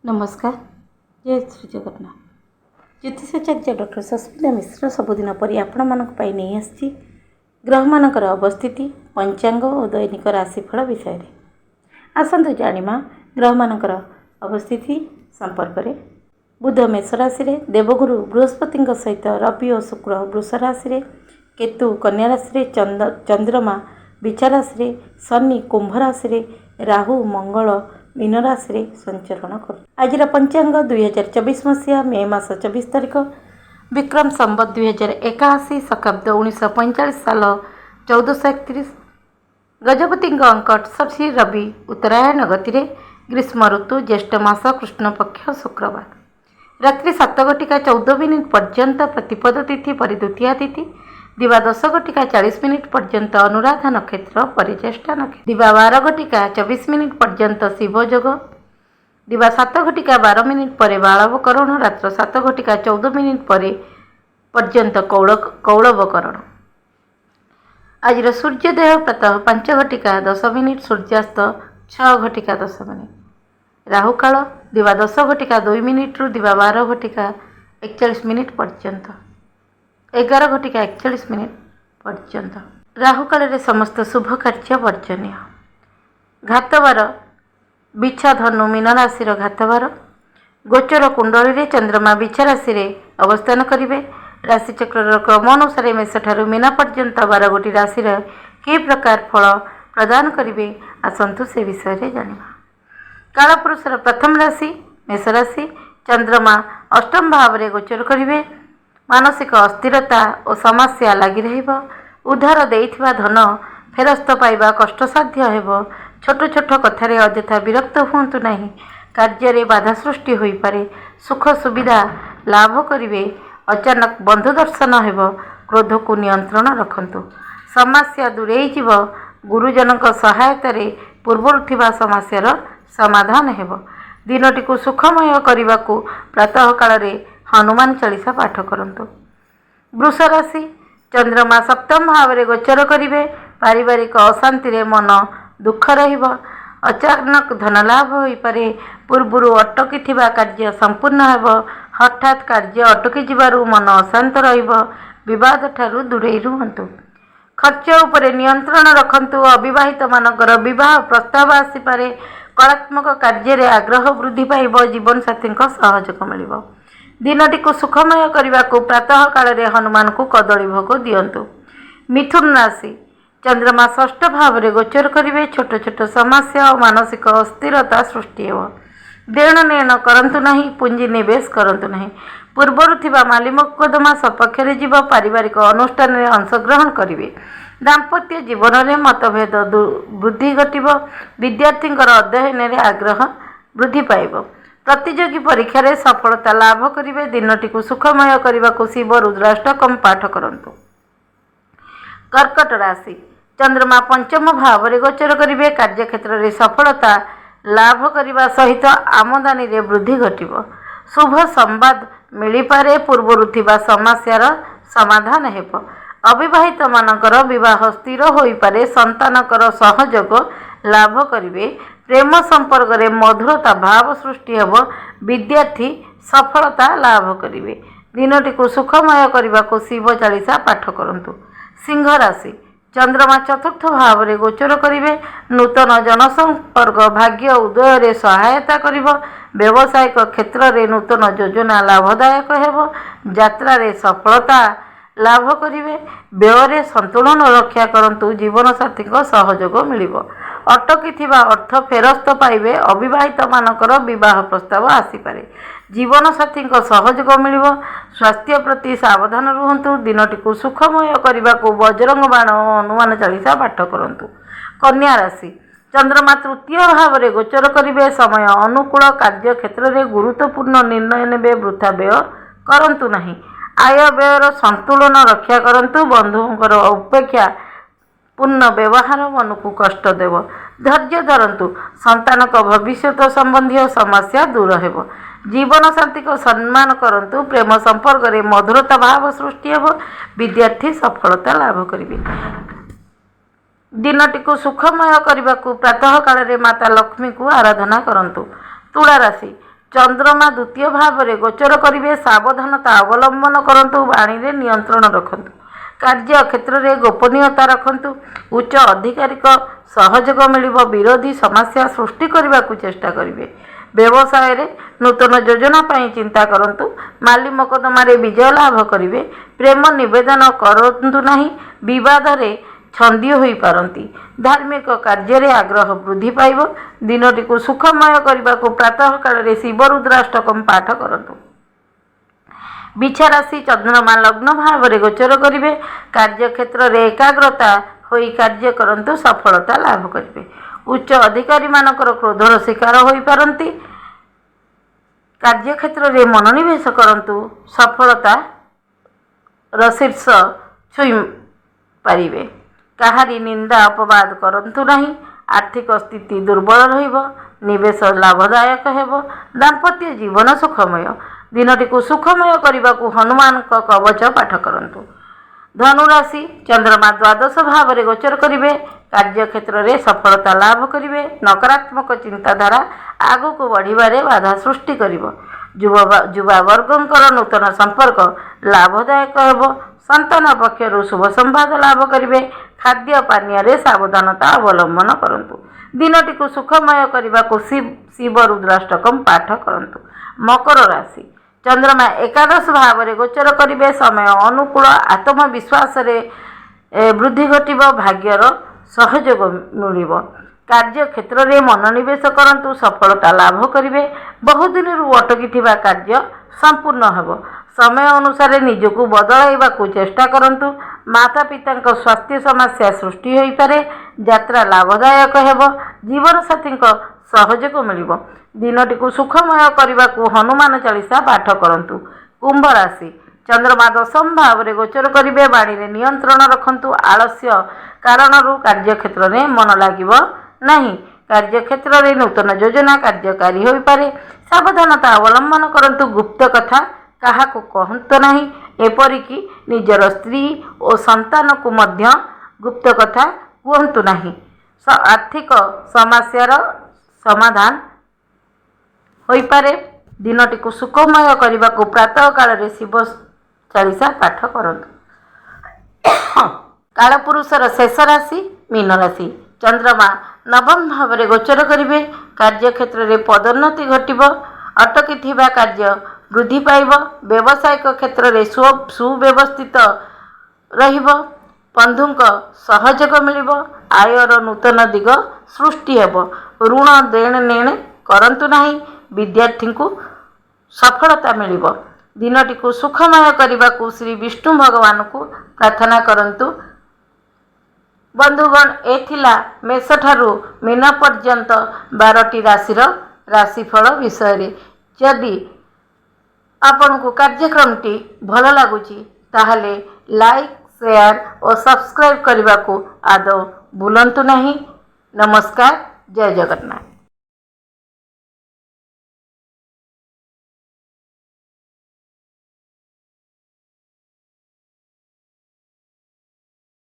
नमस्कार। जय श्री जगन्नाथ। ज्योतिषाचार्य डॉक्टर सस्मिता मिश्र सबुदिन पर आपण नहीं आसी ग्रह मानकर अवस्थिति पंचांग और दैनिक राशिफल विषय में आसतु जाना ग्रह मानकर अवस्थिति संपर्क में। बुध मेष राशि रे, देवगुरु बृहस्पति सहित रवि और शुक्र वृष राशि रे, केतु कन्या राशि रे, चंद्रमा बिछा राशि रे, शनि कुंभ राशि रे, राहु मंगल मीन राशि रे संचरण कर। आज पंचांग 2024 मसीहा मे मास 24 तारिख विक्रम संवत 2081 शकाब्द 1945 साल 1431 गजपति अंक 68 रवि उत्तरायण गति ग्रीष्म ऋतु ज्येष्ठ मास कृष्ण पक्ष शुक्रवार रात्रि 7:14 पर्यंत प्रतिपद तिथि परिद्वितीया तिथि दिवा 10:40 पर्यंत अनुराधा नक्षत्र परिचेष्टा नक्षत्र दिवा 12:24 पर्यंत शिवयोग दिवा 7:12 पर बालवकरण रात्र 7:14 पर्यंत कौलवकरण। आज सूर्योदय प्रातः 5:10 सूर्यास्त 6:10 राहुकाल दिवा 10:02 रु दिवा 12:41 पर्यंत 11:41 पर्यंत। राहुकाल रे समस्त शुभ कार्य वर्जनीय। घातवार बिछा धनु मीन राशि घातवार गोचर कुंडली रे चंद्रमा बिछा राशि रे अवस्थान करिवे। राशिचक्र क्रम अनुसार मेष ठारू मीना पर्यंत 12 राशि कि प्रकार फल प्रदान करिवे आसंतु से विषय रे जानिबा। कालपुरुषर प्रथम राशि मेष राशि चंद्रमा अष्टम भाव रे गोचर करिवे। मानसिक अस्थिरता और समस्या लगी रहिबो। उधार देइथिबा धन फेरस्त पाइबा कष्टसाध्य हेबो। छोट छोट कथारे अଯଥା विरक्त हुंतु नहीं। कार्य रे बाधा सृष्टि होई पारे। सुख सुविधा लाभ करिवे। अचानक बंधु दर्शन हेबो। क्रोध को नियंत्रण रखंतु। समस्या दूरेई जीवो। गुरुजनक सहायता रे पूर्वरु थिबा समस्यार समाधान हेबो। दिनटी को सुखमय करने को प्रातः काल रे हनुमान चालीसा पाठ करंतु। वृष राशि चंद्रमा सप्तम भाव रे गोचर करिवे। पारिवारिक अशांति रे मन दुख रहिबो। अचानक धन लाभ होई पारे। पूर्वरु अटकी थिबा कार्य संपूर्ण हेबो। हठात कार्य अटकी जिबारु मन अशांत रहिबो। विवाद ठारू दूरेई रुहंतु। खर्च उपरे नियंत्रण रखंतु। अविवाहित मानकर विवाह प्रस्ताव आसी पारे। कलात्मक कार्य रे आग्रह वृद्धि पाइबो। जीवन साथी सहयोग मिलिबो। दिनटी को सुखमय करने को प्रातः काल रे हनुमान को कदली भोग दियंतु। मिथुन राशि चंद्रमा षष्ठ भाव रे गोचर करिवे। छोट छोट समस्या और मानसिक अस्थिरता सृष्टि हो। देण नेण करंतु नहीं। पूंजी निवेश करंतु नहीं। पूर्वरु थिबा माली मोकदमा सपक्ष रे जीव। पारिवारिक अनुष्ठान रे अंशग्रहण करिवे। दाम्पत्य जीवन रे मतभेद वृद्धि घटिबो। विद्यार्थींकर अध्ययन रे आग्रह वृद्धि पाइबो। प्रतियोगी परीक्षा रे सफलता लाभ करिवे। दिनटी को सुखमय करने को शिव रुद्राष्टकम पाठ करंतु। कर्कट राशि चंद्रमा पंचम भाव रे गोचर करिवे। कार्यक्षेत्र रे सफलता लाभ करने सहित आमदानी रे वृद्धि घटिबो। शुभ संवाद मिली पारे। पूर्वरु थिबा समस्यार समाधान हेबो। अविवाहित मानकर विवाह स्थिर होई पारे। संतानकर सहयोग लाभ करिवे। प्रेम संपर्क रे मधुरता भाव सृष्टि हेबो। विद्यार्थी सफलता लाभ करिवे। दिनटी को सुखमय करने को शिव चालीसा पाठ करंतु। सिंह राशि चंद्रमा चतुर्थ भाव रे गोचर करिवे। नूतन जनसंपर्क भाग्य उदय रे सहायता करिवो। व्यावसायिक क्षेत्र रे नूतन योजना लाभदायक हेबो। यात्रा रे सफलता लाभ करिवे। व्यय रे संतुलन रक्षा करंतु। जीवन साथी सहयोग मिलिबो। अटकी थिबा अर्थ फेरस्त पाइबे। अविवाहित मानकर विवाह प्रस्ताव आसी पारे। जीवन साथी सहयोग मिलिबो। स्वास्थ्य प्रति सावधान रुहंतु। दिनटी को सुखमय करने को बजरंग बाण हनुमान चालीसा पाठ करंतु। कन्या राशि चंद्रमा तृतीय भाव रे गोचर करिवे। समय अनुकूल। कार्य क्षेत्र रे गुरुत्वपूर्ण निर्णय नेबे। वृथा व्यय करंतु नहीं। आय व्ययर संतुलन रक्षा करंतु। बंधुंकर उपेक्षा पूर्ण व्यवहार मन को कष्ट देव। धैर्य धरंतु। संतान को भविष्य संबंधी समस्या दूर हेबो। जीवन साथी को सम्मान करंतु। प्रेम संपर्क रे मधुरता भाव सृष्टि हेबो। विद्यार्थी सफलता लाभ करिवे। दिनटी को सुखमय करने को प्रातः काल रे माता लक्ष्मी को आराधना करंतु। तुला राशि चंद्रमा द्वितीय भाव में गोचर करेंगे, सावधानता अवलंबन करूँ, वाणी रे नियंत्रण रखु, कार्य क्षेत्र में गोपनीयता रखु, उच्च अधिकारिक सहयोग मिल, विरोधी समस्या सृष्टि करने को चेष्टा करेंगे, व्यवसाय रे नूतन योजना पाई चिंता करंतु, माली मकदमा रे विजय लाभ करेंगे, प्रेम निवेदन करंतु नहीं, विवाद रे छंदी होई पारंती, धार्मिक कार्य रे आग्रह वृद्धि पाइब, दिनटी को सुखमय करने को प्रातः काल रे शिव रुद्राष्टकम पाठ करंतु। बिछा राशि चंद्रमा लग्न भाव में गोचर करेंगे, कार्य क्षेत्र में एकाग्रता होई कार्य करंतु, सफलता लाभ करेंगे, उच्च अधिकारी मानकर क्रोधर शिकार होई पारंती, कार्य क्षेत्र में मनोनिवेश करंतु, सफलता शीर्ष छुई पारिबे, काहारी निंदा अपवाद करंतु नहीं, आर्थिक स्थिति दुर्बल रहिब, निवेश लाभदायक हेब, दाम्पत्य जीवन सुखमय, दिनटी को सुखमय करने को हनुमान का कवच पाठ करंतु। धनुराशि चंद्रमा द्वादश भाव में गोचर करेंगे, कार्य क्षेत्र में सफलता लाभ करेंगे, नकारात्मक चिंताधारा आगु को बढ़िबारे बाधा सृष्टि करिवो, युवा वर्गंकर नूतन संपर्क लाभदायक हेब, संतान पक्षर शुभ संवाद लाभ करेंगे, खाद्य पानीय रे सावधानता अवलंबन करंतु, दिनटी को सुखमय करने को शिव रुद्राष्टकम पाठ करंतु। मकर राशि चंद्रमा एकादश भाव में गोचर करेंगे, समय अनुकूल, आत्मविश्वास वृद्धि घटिब, भाग्यर सहयोग मिल, कार्य क्षेत्र में मनोनिवेश करंतु, सफलता लाभ करेंगे, बहुदिन अटकी कार्य संपूर्ण हेब, समय अनुसार निजको बदलाइबा को चेष्टा करंतु, माता पिता स्वास्थ्य समस्या सृष्टि हो पारे, यात्रा लाभदायक हेब, जीवन साथी सहयोग मिल, दिनटी को सुखमय करने को हनुमान चालीसा पाठ करंतु। कुंभ राशि चंद्रमा दशम भाव में गोचर करेंगे, वाणी रे नियंत्रण रखु, आलस्य कारण कार्य क्षेत्र में मन लगिब नहीं, कार्य क्षेत्र में नूतन योजना कार्यकारी हो पारे, सावधानता अवलंबन करंतु, गुप्त कथा कहा को कहतु नहीं, एपरिकी निजर स्त्री और संतान को मध्य गुप्त कथा कहतु नहीं, आर्थिक समस्यार समाधान हो पारे, दिनटी को सुखमय करने को प्रातः काल रे शिव चालीसा पाठ करंतु। कालपुरुषर शेष राशि मीन राशि चंद्रमा नवम भाव में गोचर करेंगे, कार्य क्षेत्र में पदोन्नति घटिब, अटकी कार्य वृद्धि पाइब, व्यावसायिक क्षेत्र में सुव्यवस्थित रहिब, बंधुक सहयोग मिल, आयर नूतन दिग सृष्टि हेब, ऋण देण नेण करंतु नहीं, विद्यार्थी को सफलता मिल, दिनटी को सुखमय करने को श्री विष्णु भगवान को प्रार्थना करंतु। बंधुगण एथिला मेष ठारू मीन पर्यंत 12टी राशिर राशिफल विषय। जदि आपन को कार्यक्रमटी भल लगुची ताहले लाइक शेयर और सब्सक्राइब करने को आदौ भूलंतु नहीं। नमस्कार, जय जगन्नाथ।